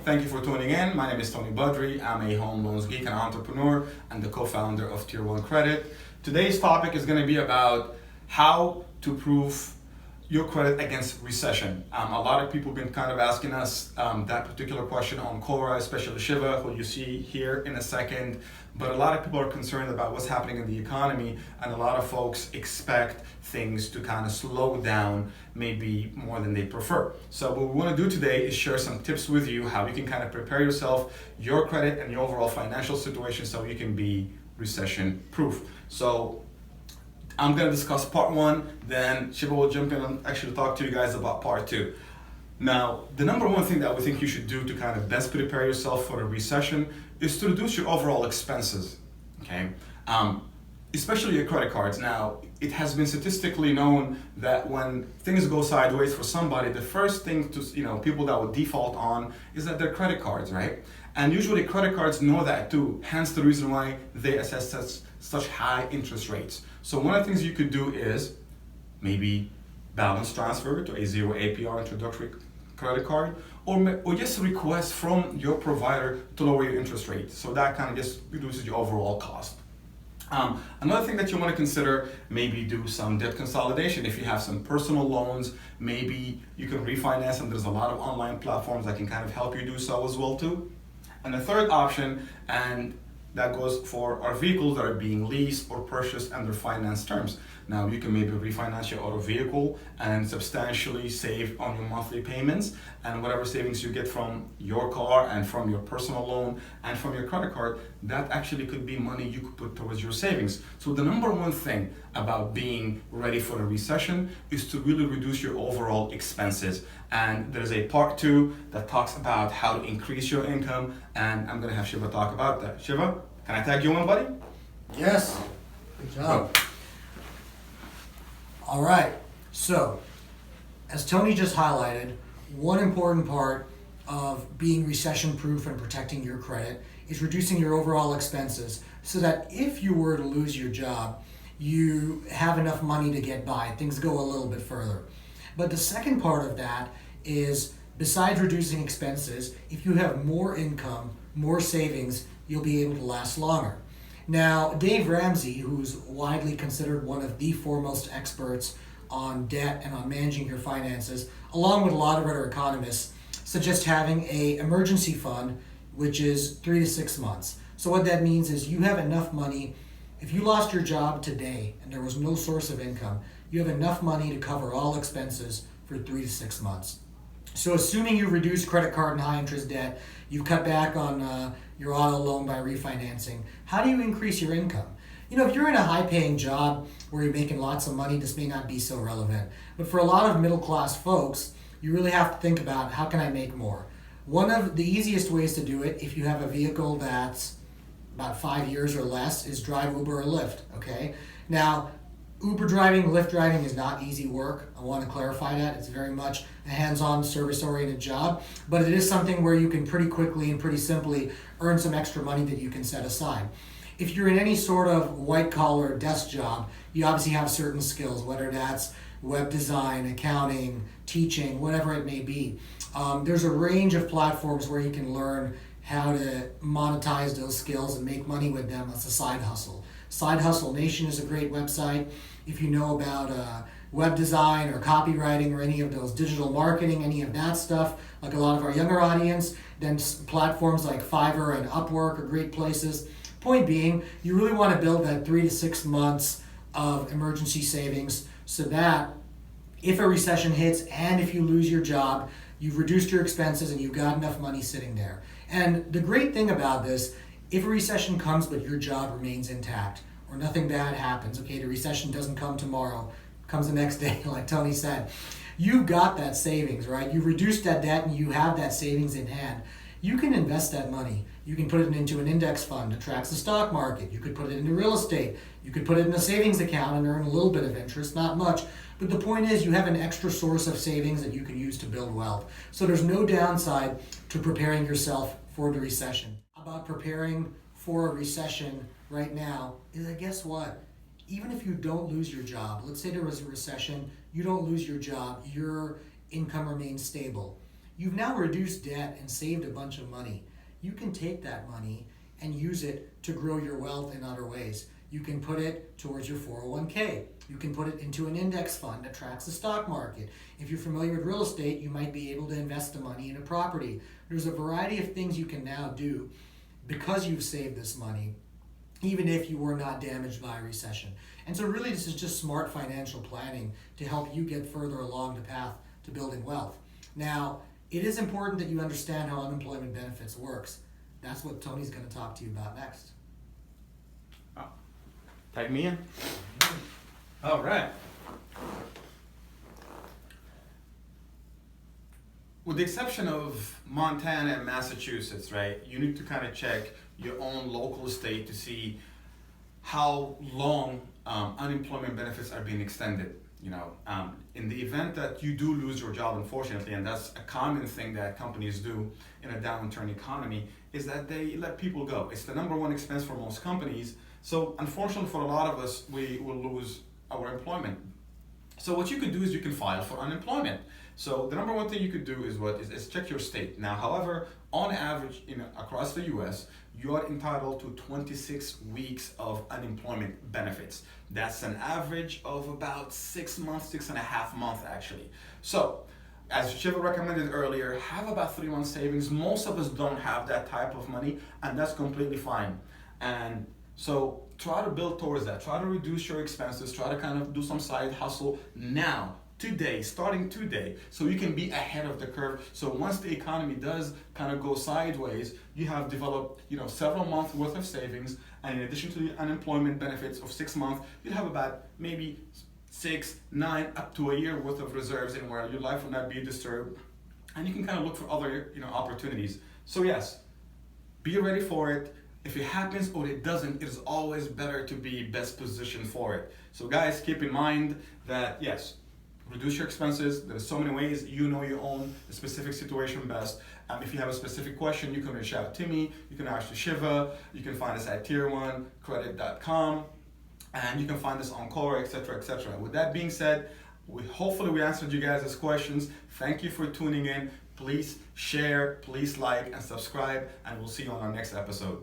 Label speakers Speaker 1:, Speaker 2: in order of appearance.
Speaker 1: thank you for tuning in. My name is Tony Budry. I'm a home loans geek and entrepreneur and the co-founder of Tier 1 Credit. Today's topic is going to be about how to prove your credit against recession. A lot of people have been kind of asking us that particular question on Quora, especially Shiva, who you see here in a second. But a lot of people are concerned about what's happening in the economy, and a lot of folks expect things to kind of slow down maybe more than they prefer. So what we want to do today is share some tips with you how you can kind of prepare yourself, your credit, and your overall financial situation so you can be recession proof. So I'm going to discuss part one, then Shiva will jump in and actually talk to you guys about part two. Now, the number one thing that we think you should do to kind of best prepare yourself for a recession is to reduce your overall expenses, okay? Especially your credit cards. Now, it has been statistically known that when things go sideways for somebody, the first thing people that would default on is that their credit cards, right? And usually credit cards know that too, hence the reason why they assess such high interest rates. So one of the things you could do is maybe balance transfer to a zero APR introductory credit card, or just request from your provider to lower your interest rate. So that kind of just reduces your overall cost. Another thing that you want to consider, maybe do some debt consolidation. If you have some personal loans, maybe you can refinance them. There's a lot of online platforms that can kind of help you do so as well too. And the third option, and that goes for our vehicles that are being leased or purchased under finance terms. Now you can maybe refinance your auto vehicle and substantially save on your monthly payments, and whatever savings you get from your car and from your personal loan and from your credit card, that actually could be money you could put towards your savings. So the number one thing about being ready for a recession is to really reduce your overall expenses. And there's a part two that talks about how to increase your income, and I'm gonna have Shiva talk about that. Shiva, can I tag you in, buddy?
Speaker 2: Yes, good job. All right, so as Tony just highlighted, one important part of being recession proof and protecting your credit is reducing your overall expenses so that if you were to lose your job, you have enough money to get by. Things go a little bit further. But the second part of that is, besides reducing expenses, if you have more income, more savings, you'll be able to last longer. Now, Dave Ramsey, who's widely considered one of the foremost experts on debt and on managing your finances, along with a lot of other economists, suggest having an emergency fund, which is 3 to 6 months. So what that means is you have enough money. If you lost your job today and there was no source of income, you have enough money to cover all expenses for 3 to 6 months. So assuming you reduce credit card and high interest debt, you've cut back on your auto loan by refinancing, how do you increase your income? You know, if you're in a high paying job where you're making lots of money, this may not be so relevant. But for a lot of middle class folks, you really have to think about, how can I make more? One of the easiest ways to do it, if you have a vehicle that's about 5 years or less, is drive Uber or Lyft, okay? Now, Uber driving, Lyft driving is not easy work. I want to clarify that. It's very much a hands-on, service-oriented job, but it is something where you can pretty quickly and pretty simply earn some extra money that you can set aside. If you're in any sort of white-collar desk job, you obviously have certain skills, whether that's web design, accounting, teaching, whatever it may be. There's a range of platforms where you can learn how to monetize those skills and make money with them as a side hustle. Side Hustle Nation is a great website. If you know about web design or copywriting or any of those digital marketing, any of that stuff, like a lot of our younger audience, then platforms like Fiverr and Upwork are great places. Point being, you really want to build that 3 to 6 months of emergency savings so that if a recession hits and if you lose your job, you've reduced your expenses and you've got enough money sitting there. And the great thing about this, if a recession comes but your job remains intact or nothing bad happens, okay, the recession doesn't come tomorrow, comes the next day, like Tony said, you've got that savings, right? You've reduced that debt and you have that savings in hand. You can invest that money. You can put it into an index fund that tracks the stock market. You could put it into real estate. You could put it in a savings account and earn a little bit of interest, not much. But the point is, you have an extra source of savings that you can use to build wealth. So there's no downside to preparing yourself for the recession. About preparing for a recession right now is that, guess what? Even if you don't lose your job, let's say there was a recession, you don't lose your job, your income remains stable. you've now reduced debt and saved a bunch of money. You can take that money and use it to grow your wealth in other ways. You can put it towards your 401k. You can put it into an index fund that tracks the stock market. If you're familiar with real estate, you might be able to invest the money in a property. There's a variety of things you can now do because you've saved this money, even if you were not damaged by a recession. And so really this is just smart financial planning to help you get further along the path to building wealth. Now, it is important that you understand how unemployment benefits works. That's what Tony's going to talk to you about next.
Speaker 1: Tag me in.
Speaker 3: All right.
Speaker 1: With the exception of Montana and Massachusetts, right, you need to kind of check your own local state to see how long unemployment benefits are being extended. In the event that you do lose your job, unfortunately, and that's a common thing that companies do in a downturn economy, is that they let people go. It's the number one expense for most companies. So unfortunately for a lot of us, we will lose our employment. So what you could do is you can file for unemployment. So the number one thing you could do is check your state. Now, however, on average, across the U.S., you are entitled to 26 weeks of unemployment benefits. That's an average of about 6 months, 6.5 months actually. So, as Shiva recommended earlier, have about 3 months savings. Most of us don't have that type of money, and that's completely fine. And so try to build towards that. Try to reduce your expenses. Try to kind of do some side hustle now, today, starting today, so you can be ahead of the curve. So once the economy does kind of go sideways, you have developed, several months worth of savings, and in addition to the unemployment benefits of 6 months, you'll have about maybe 6, 9, up to a year worth of reserves in where your life will not be disturbed, and you can kind of look for other, opportunities. So yes, be ready for it. If it happens or it doesn't, it is always better to be best positioned for it. So guys, keep in mind that yes, reduce your expenses. There's so many ways. You know your own specific situation best. If you have a specific question, you can reach out to me. You can ask to Shiva. You can find us at tier1credit.com, and you can find us on Quora, etc., etc. With that being said, hopefully we answered you guys' questions. Thank you for tuning in. Please share, please like, and subscribe, and we'll see you on our next episode.